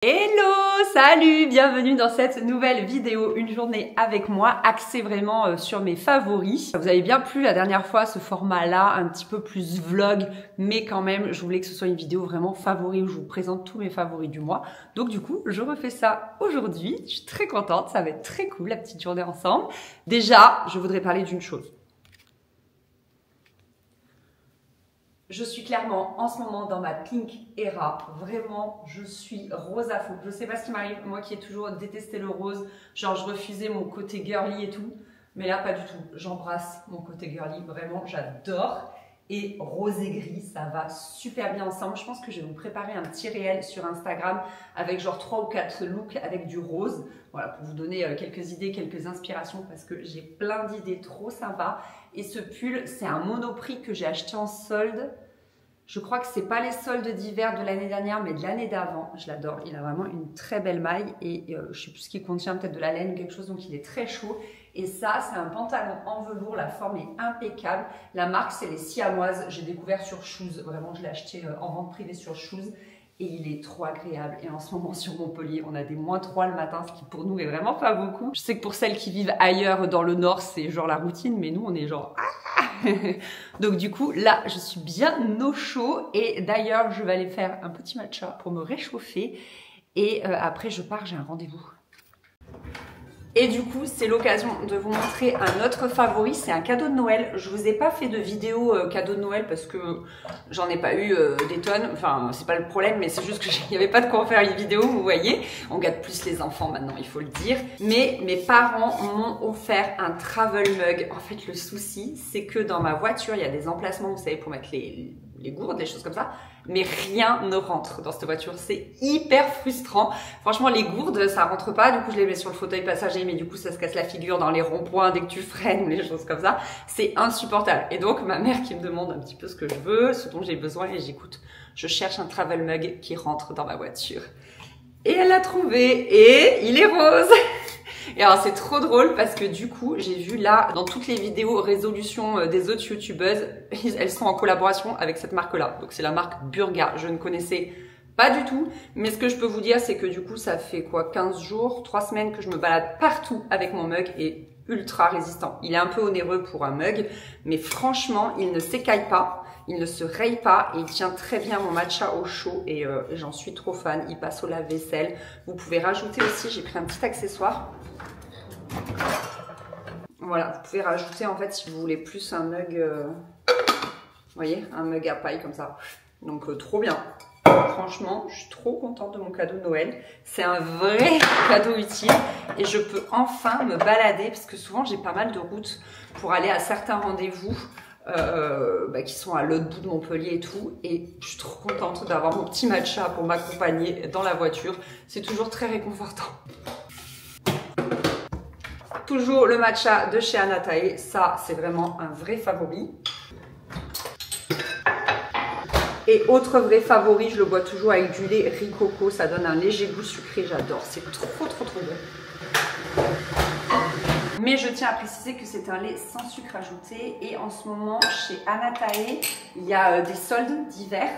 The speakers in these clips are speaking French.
Hello, salut, bienvenue dans cette nouvelle vidéo, une journée avec moi, axée vraiment sur mes favoris. Vous avez bien plu la dernière fois ce format-là, un petit peu plus vlog, mais quand même, je voulais que ce soit une vidéo vraiment favori où je vous présente tous mes favoris du mois. Donc du coup, je refais ça aujourd'hui, je suis très contente, ça va être très cool la petite journée ensemble. Déjà, je voudrais parler d'une chose. Je suis clairement en ce moment dans ma pink era. Vraiment, je suis rose à fond. Je sais pas ce qui m'arrive. Moi qui ai toujours détesté le rose, genre je refusais mon côté girly et tout. Mais là, pas du tout. J'embrasse mon côté girly. Vraiment, j'adore. Et rose et gris, ça va super bien ensemble. Je pense que je vais vous préparer un petit réel sur Instagram avec genre 3 ou 4 looks avec du rose. Voilà, pour vous donner quelques idées, quelques inspirations parce que j'ai plein d'idées trop sympas. Et ce pull, c'est un Monoprix que j'ai acheté en solde. Je crois que c'est pas les soldes d'hiver de l'année dernière, mais de l'année d'avant. Je l'adore. Il a vraiment une très belle maille et je sais plus ce qu'il contient, peut-être de la laine ou quelque chose, donc il est très chaud. Et ça, c'est un pantalon en velours. La forme est impeccable. La marque, c'est les Siamoises. J'ai découvert sur Shoes. Vraiment, je l'ai acheté en vente privée sur Shoes. Et il est trop agréable. Et en ce moment, sur Montpellier, on a des -3 le matin, ce qui pour nous est vraiment pas beaucoup. Je sais que pour celles qui vivent ailleurs dans le nord, c'est genre la routine, mais nous, on est genre... Donc du coup, là, je suis bien au chaud. Et d'ailleurs, je vais aller faire un petit matcha pour me réchauffer. Et après, je pars, j'ai un rendez-vous. Et du coup, c'est l'occasion de vous montrer un autre favori, c'est un cadeau de Noël. Je vous ai pas fait de vidéo cadeau de Noël parce que j'en ai pas eu des tonnes. Enfin, c'est pas le problème, mais c'est juste qu'il n'y avait pas de quoi en faire une vidéo, vous voyez. On gâte plus les enfants maintenant, il faut le dire. Mais mes parents m'ont offert un travel mug. En fait, le souci, c'est que dans ma voiture, il y a des emplacements, vous savez, pour mettre les gourdes, des choses comme ça. Mais rien ne rentre dans cette voiture, c'est hyper frustrant. Franchement, les gourdes, ça rentre pas, du coup je les mets sur le fauteuil passager, mais du coup ça se casse la figure dans les ronds-points dès que tu freines ou les choses comme ça. C'est insupportable. Et donc ma mère qui me demande un petit peu ce que je veux, ce dont j'ai besoin, et j'écoute, je cherche un travel mug qui rentre dans ma voiture. Et elle l'a trouvé, et il est rose. Et alors c'est trop drôle parce que du coup j'ai vu là dans toutes les vidéos résolutions des autres youtubeuses, elles sont en collaboration avec cette marque là. Donc c'est la marque Burga, je ne connaissais pas du tout. Mais ce que je peux vous dire c'est que du coup ça fait quoi, 15 jours, 3 semaines que je me balade partout avec mon mug et ultra résistant. Il est un peu onéreux pour un mug, mais franchement il ne s'écaille pas. Il ne se raye pas et il tient très bien mon matcha au chaud et j'en suis trop fan. Il passe au lave-vaisselle. Vous pouvez rajouter aussi, j'ai pris un petit accessoire. Voilà, vous pouvez rajouter en fait si vous voulez plus un mug, vous voyez, un mug à paille comme ça. Donc trop bien. Franchement, je suis trop contente de mon cadeau de Noël. C'est un vrai cadeau utile et je peux enfin me balader parce que souvent j'ai pas mal de routes pour aller à certains rendez-vous. Qui sont à l'autre bout de Montpellier et tout, et je suis trop contente d'avoir mon petit matcha pour m'accompagner dans la voiture. C'est toujours très réconfortant. Toujours le matcha de chez Anatae, ça c'est vraiment un vrai favori. Et autre vrai favori, je le bois toujours avec du lait riz coco, ça donne un léger goût sucré, j'adore, c'est trop bon. Mais je tiens à préciser que c'est un lait sans sucre ajouté et en ce moment chez Anatae, il y a des soldes d'hiver.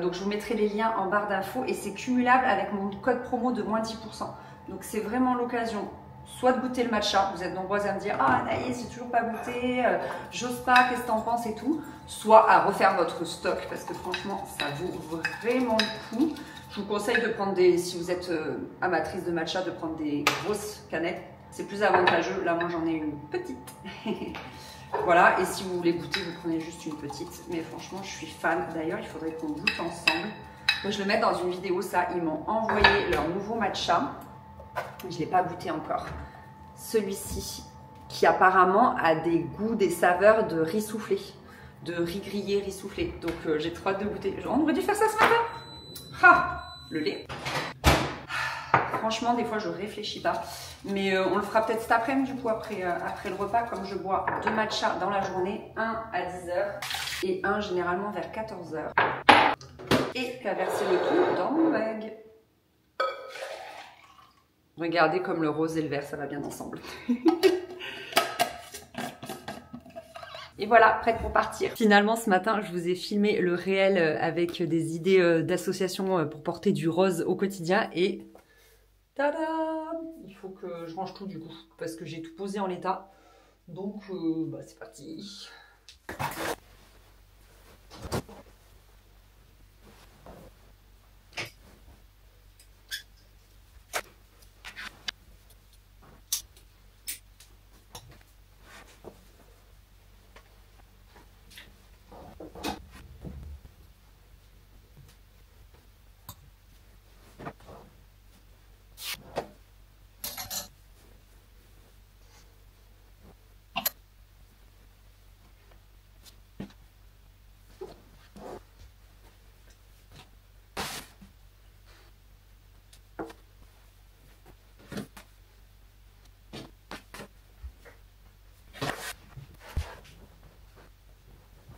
Donc je vous mettrai les liens en barre d'infos et c'est cumulable avec mon code promo de -10%. Donc c'est vraiment l'occasion soit de goûter le matcha, vous êtes nombreuses à me dire « Ah Anaïs, j'ai toujours pas goûté, j'ose pas, qu'est-ce que t'en penses et tout », soit à refaire votre stock parce que franchement ça vaut vraiment le coup. Je vous conseille de prendre si vous êtes amatrice de matcha, de prendre des grosses canettes. C'est plus avantageux. Là, moi, j'en ai une petite. Voilà. Et si vous voulez goûter, vous prenez juste une petite. Mais franchement, je suis fan. D'ailleurs, il faudrait qu'on goûte ensemble. Je le mets dans une vidéo, ça. Ils m'ont envoyé leur nouveau matcha. Je ne l'ai pas goûté encore. Celui-ci, qui apparemment a des goûts, des saveurs de riz soufflé. De riz grillé, riz soufflé. Donc, j'ai trop hâte de goûter. On aurait dû faire ça ce matin. Ah, le lait. Franchement, des fois, je réfléchis pas. Mais on le fera peut-être cet après-midi, du coup, après le repas, comme je bois 2 matchas dans la journée, un à 10 h et un généralement vers 14 h. Et qu'à verser le tout dans mon mug. Regardez comme le rose et le vert, ça va bien ensemble. Et voilà, prête pour partir. Finalement, ce matin, je vous ai filmé le réel avec des idées d'association pour porter du rose au quotidien. Et tada! Il faut que je range tout du coup, parce que j'ai tout posé en l'état. Donc, c'est parti.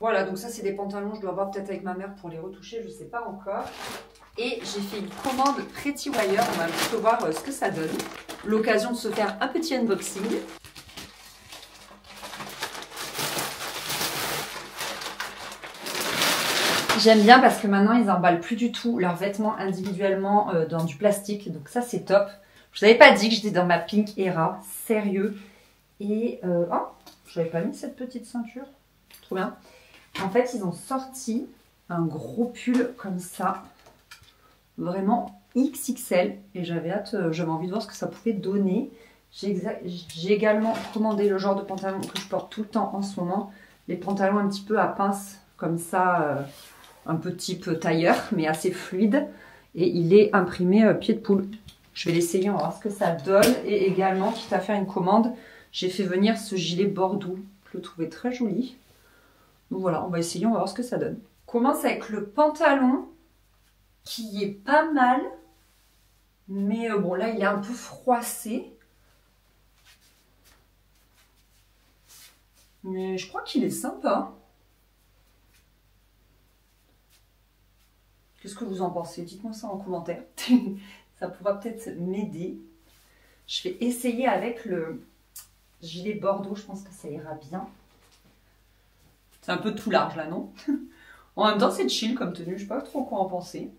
Voilà, donc ça c'est des pantalons, je dois voir peut-être avec ma mère pour les retoucher, je sais pas encore. Et j'ai fait une commande Pretty Wire, on va un petit peu voir ce que ça donne. L'occasion de se faire un petit unboxing. J'aime bien parce que maintenant ils emballent plus du tout leurs vêtements individuellement dans du plastique, donc ça c'est top. Je vous avais pas dit que j'étais dans ma Pink Era, sérieux. Et oh, je n'avais pas mis cette petite ceinture, trop bien. En fait, ils ont sorti un gros pull comme ça, vraiment XXL. Et j'avais envie de voir ce que ça pouvait donner. J'ai également commandé le genre de pantalon que je porte tout le temps en ce moment. Les pantalons un petit peu à pince, comme ça, un peu type tailleur, mais assez fluide. Et il est imprimé pied de poule. Je vais l'essayer, on va voir ce que ça donne. Et également, quitte à faire une commande, j'ai fait venir ce gilet bordeaux. Je le trouvais très joli. Donc voilà, on va essayer, on va voir ce que ça donne. On commence avec le pantalon qui est pas mal. Mais bon, là, il est un peu froissé. Mais je crois qu'il est sympa. Qu'est-ce que vous en pensez? Dites-moi ça en commentaire. Ça pourra peut-être m'aider. Je vais essayer avec le gilet bordeaux. Je pense que ça ira bien. C'est un peu tout large là, non? En même temps, c'est chill comme tenue. Je sais pas trop quoi en penser.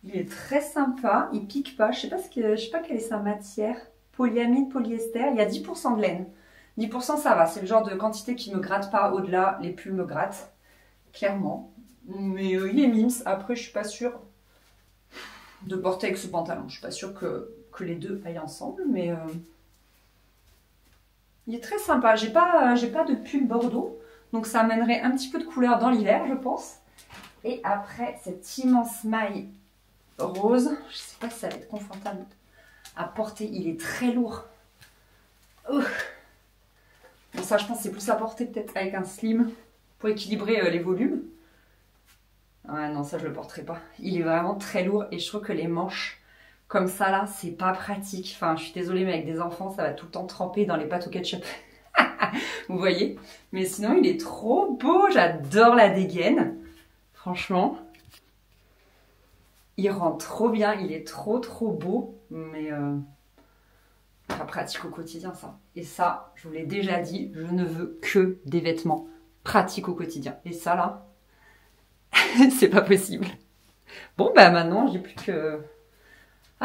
Il est très sympa. Il pique pas. Je sais pas quelle est sa matière. Polyamide, polyester. Il y a 10% de laine. 10% ça va. C'est le genre de quantité qui me gratte pas. Au-delà, les pulls me grattent. Clairement. Mais il est mimes. Après, je suis pas sûre de porter avec ce pantalon. Je suis pas sûre que les deux aillent ensemble. Mais il est très sympa. J'ai pas de pull bordeaux. Donc ça amènerait un petit peu de couleur dans l'hiver, je pense. Et après, cette immense maille rose. Je sais pas si ça va être confortable à porter. Il est très lourd. Bon, ça, je pense que c'est plus à porter peut-être avec un slim pour équilibrer les volumes. Ouais, non, ça, je le porterai pas. Il est vraiment très lourd et je trouve que les manches comme ça, là, c'est pas pratique. Enfin, je suis désolée, mais avec des enfants, ça va tout le temps tremper dans les pâtes au ketchup. Vous voyez? Mais sinon, il est trop beau. J'adore la dégaine. Franchement. Il rend trop bien. Il est trop beau. Mais pas pratique au quotidien, ça. Et ça, je vous l'ai déjà dit, je ne veux que des vêtements pratiques au quotidien. Et ça, là, c'est pas possible. Bon, bah maintenant, j'ai plus que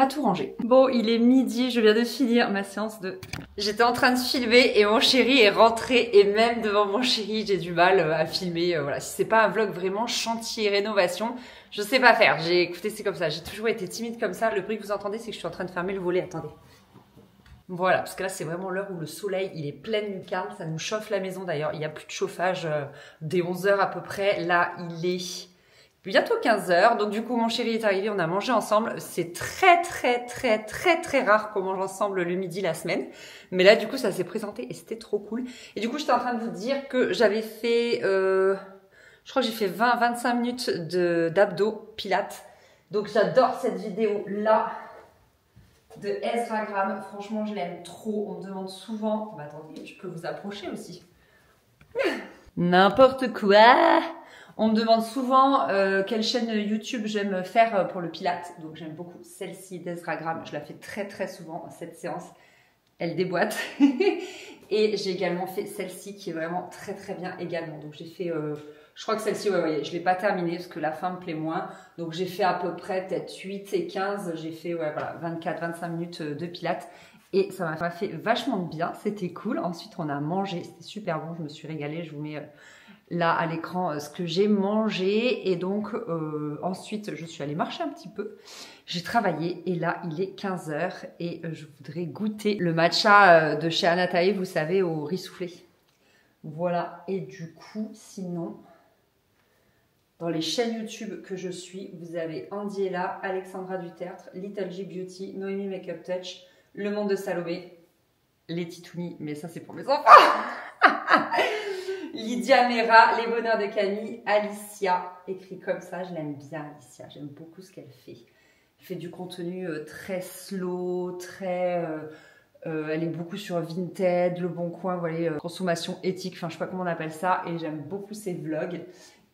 à tout ranger. Bon, il est midi, je viens de finir ma séance de... J'étais en train de filmer et mon chéri est rentré et même devant mon chéri, j'ai du mal à filmer. Voilà, si c'est pas un vlog vraiment chantier, rénovation, je sais pas faire. Écoutez, c'est comme ça, j'ai toujours été timide comme ça. Le bruit que vous entendez, c'est que je suis en train de fermer le volet. Attendez. Voilà, parce que là, c'est vraiment l'heure où le soleil, il est pleine lucarne. Ça nous chauffe la maison d'ailleurs. Il n'y a plus de chauffage dès 11 h à peu près. Là, il est bientôt 15 h. Donc du coup, mon chéri est arrivé, on a mangé ensemble. C'est très rare qu'on mange ensemble le midi la semaine. Mais là, du coup, ça s'est présenté et c'était trop cool. Et du coup, j'étais en train de vous dire que j'avais fait... je crois que j'ai fait 20-25 minutes d'abdos pilates. Donc j'adore cette vidéo-là de Ezra Graham. Franchement, je l'aime trop. On me demande souvent... Bah, attendez, je peux vous approcher aussi. N'importe quoi. On me demande souvent quelle chaîne YouTube j'aime faire pour le Pilates. Donc j'aime beaucoup celle-ci d'Ezra Graham. Je la fais très souvent, cette séance. elle déboîte. Et j'ai également fait celle-ci qui est vraiment très très bien également. Donc j'ai fait, je crois que celle-ci, ouais, je l'ai pas terminée parce que la fin me plaît moins. Donc j'ai fait à peu près peut-être 8 et 15. J'ai fait ouais, voilà, 24-25 minutes de pilates. Et ça m'a fait vachement bien, c'était cool. Ensuite on a mangé, c'était super bon, je me suis régalée. Je vous mets là à l'écran ce que j'ai mangé. Et donc ensuite je suis allée marcher un petit peu. J'ai travaillé et là il est 15 h et je voudrais goûter le matcha de chez Anatae, vous savez, au riz soufflé. Voilà, et du coup sinon dans les chaînes YouTube que je suis, vous avez Andiella, Alexandra Dutertre, Little G Beauty, Noémie Makeup Touch, Le Monde de Salomé, les Titounis, mais ça c'est pour mes enfants. Lydia Mera, Les Bonheurs de Camille, Alicia, écrit comme ça, je l'aime bien Alicia, j'aime beaucoup ce qu'elle fait. Elle fait du contenu très slow, très... elle est beaucoup sur Vinted, Le Bon Coin, vous voyez, consommation éthique, enfin je sais pas comment on appelle ça, et j'aime beaucoup ses vlogs.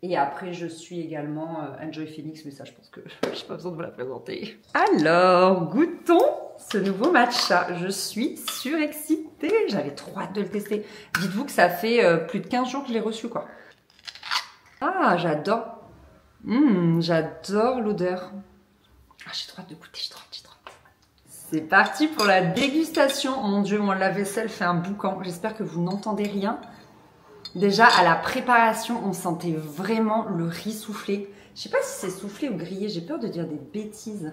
Et après, je suis également Enjoy Phoenix, mais ça, je pense que je n'ai pas besoin de vous la présenter. Alors, goûtons ce nouveau matcha. Je suis surexcitée. J'avais trop hâte de le tester. Dites-vous que ça fait plus de 15 jours que je l'ai reçu, quoi. Ah, j'adore. J'adore l'odeur. Ah, j'ai trop hâte de goûter, j'ai trop hâte. C'est parti pour la dégustation. Mon Dieu, mon lave-vaisselle fait un boucan. J'espère que vous n'entendez rien. Déjà, à la préparation, on sentait vraiment le riz soufflé. Je sais pas si c'est soufflé ou grillé, j'ai peur de dire des bêtises.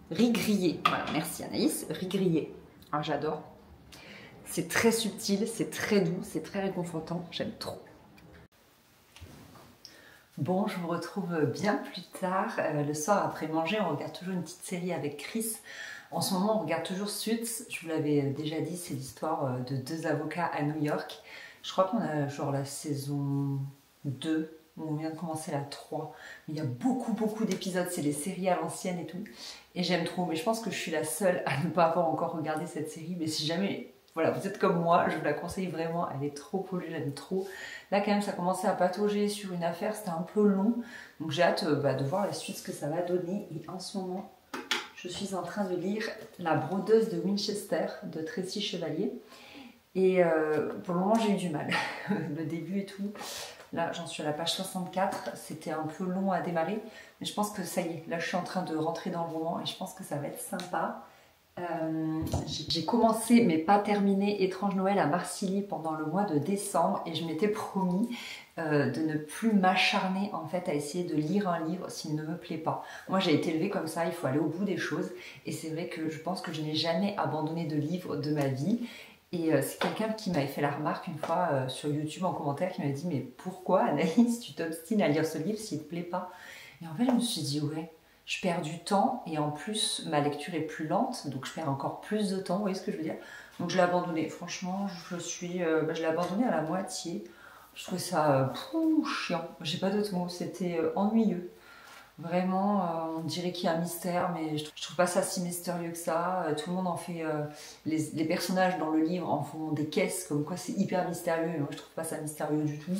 Riz grillé. Voilà, merci Anaïs. Riz grillé. Ah, j'adore. C'est très subtil, c'est très doux, c'est très réconfortant. J'aime trop. Bon, je vous retrouve bien plus tard. Le soir, après manger, on regarde toujours une petite série avec Chris. En ce moment, on regarde toujours Suits. Je vous l'avais déjà dit, c'est l'histoire de deux avocats à New York. Je crois qu'on a genre la saison 2, on vient de commencer la 3. Mais il y a beaucoup d'épisodes, c'est des séries à l'ancienne et tout. Et j'aime trop, mais je pense que je suis la seule à ne pas avoir encore regardé cette série. Mais si jamais, voilà, vous êtes comme moi, je vous la conseille vraiment, elle est trop cool, j'aime trop. Là quand même, ça commençait à patauger sur une affaire, c'était un peu long. Donc j'ai hâte de voir la suite, ce que ça va donner. Et en ce moment, je suis en train de lire La brodeuse de Winchester de Tracy Chevalier. Et pour le moment, j'ai eu du mal. Le début et tout. Là, j'en suis à la page 64. C'était un peu long à démarrer. Mais je pense que ça y est. Là, je suis en train de rentrer dans le roman et je pense que ça va être sympa. J'ai commencé, mais pas terminé, Étrange Noël à Marcilly pendant le mois de décembre. Et je m'étais promis de ne plus m'acharner en fait à essayer de lire un livre s'il ne me plaît pas. Moi, j'ai été élevée comme ça. Il faut aller au bout des choses. Et c'est vrai que je pense que je n'ai jamais abandonné de livre de ma vie. Et c'est quelqu'un qui m'avait fait la remarque une fois sur YouTube en commentaire qui m'avait dit « Mais pourquoi Anaïs, tu t'obstines à lire ce livre s'il ne te plaît pas ?» Et en fait, je me suis dit « Ouais, je perds du temps et en plus, ma lecture est plus lente, donc je perds encore plus de temps. » Vous voyez ce que je veux dire? Donc je l'ai abandonné. Franchement, je l'ai abandonné à la moitié. Je trouvais ça chiant. J'ai pas d'autres mots. C'était ennuyeux. Vraiment, on dirait qu'il y a un mystère, mais je trouve pas ça si mystérieux que ça. Tout le monde en fait, les personnages dans le livre en font des caisses, comme quoi c'est hyper mystérieux, et moi je trouve pas ça mystérieux du tout.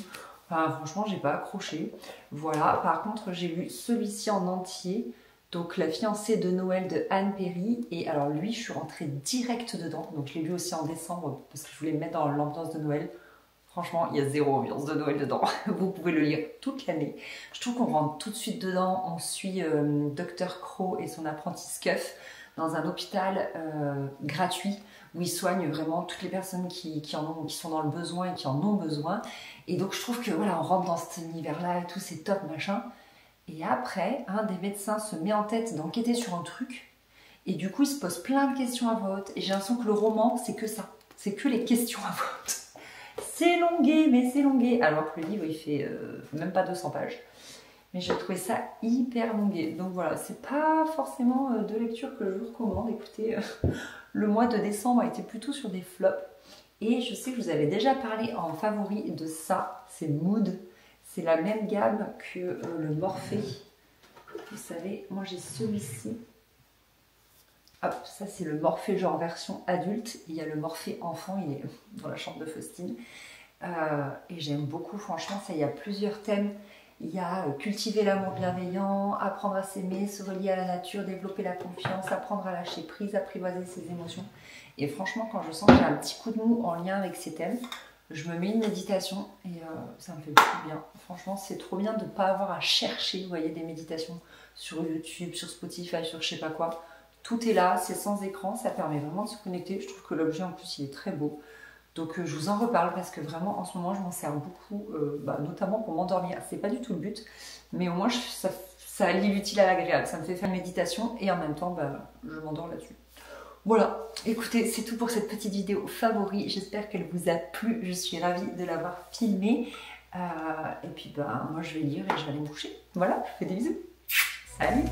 Enfin, franchement, j'ai pas accroché. Voilà, par contre, j'ai lu celui-ci en entier, donc La fiancée de Noël de Anne Perry, et alors lui, je suis rentrée direct dedans, donc je l'ai lu aussi en décembre, parce que je voulais me mettre dans l'ambiance de Noël. Franchement, il y a zéro ambiance de Noël dedans. Vous pouvez le lire toute l'année. Je trouve qu'on rentre tout de suite dedans. On suit Dr Crow et son apprenti Scuff dans un hôpital gratuit où il soigne vraiment toutes les personnes qui sont dans le besoin et qui en ont besoin. Et donc je trouve que voilà, on rentre dans cet univers-là et tout, c'est top, machin. Et après, un des médecins se met en tête d'enquêter sur un truc. Et du coup, il se pose plein de questions à voix haute. Et j'ai l'impression que le roman, c'est que ça. C'est que les questions à voix haute. C'est longué, mais c'est longué. Alors que le livre, il fait même pas 200 pages. Mais j'ai trouvé ça hyper longué. Donc voilà, c'est pas forcément de lecture que je vous recommande. Écoutez, le mois de décembre a été plutôt sur des flops. Et je sais que je vous avais déjà parlé en favori de ça. C'est Mood. C'est la même gamme que le Morphée. Vous savez, moi j'ai celui-ci. Hop, ça c'est le Morphée genre version adulte. Il y a le Morphée enfant, il est dans la chambre de Faustine. Et j'aime beaucoup, franchement, ça, il y a plusieurs thèmes. Il y a cultiver l'amour bienveillant, apprendre à s'aimer, se relier à la nature, développer la confiance, apprendre à lâcher prise, apprivoiser ses émotions. Et franchement, quand je sens que j'ai un petit coup de mou en lien avec ces thèmes, je me mets une méditation et ça me fait beaucoup bien. Franchement, c'est trop bien de ne pas avoir à chercher, vous voyez, des méditations sur YouTube, sur Spotify, sur je sais pas quoi. Tout est là, c'est sans écran, ça permet vraiment de se connecter. Je trouve que l'objet en plus, il est très beau. Donc je vous en reparle parce que vraiment en ce moment, je m'en sers beaucoup, notamment pour m'endormir. C'est pas du tout le but, mais au moins ça allie l'utile à l'agréable. Ça me fait faire une méditation et en même temps, je m'endors là-dessus. Voilà, écoutez, c'est tout pour cette petite vidéo favori. J'espère qu'elle vous a plu. Je suis ravie de l'avoir filmée. Et puis, moi, je vais lire et je vais aller me coucher. Voilà, je vous fais des bisous. Salut!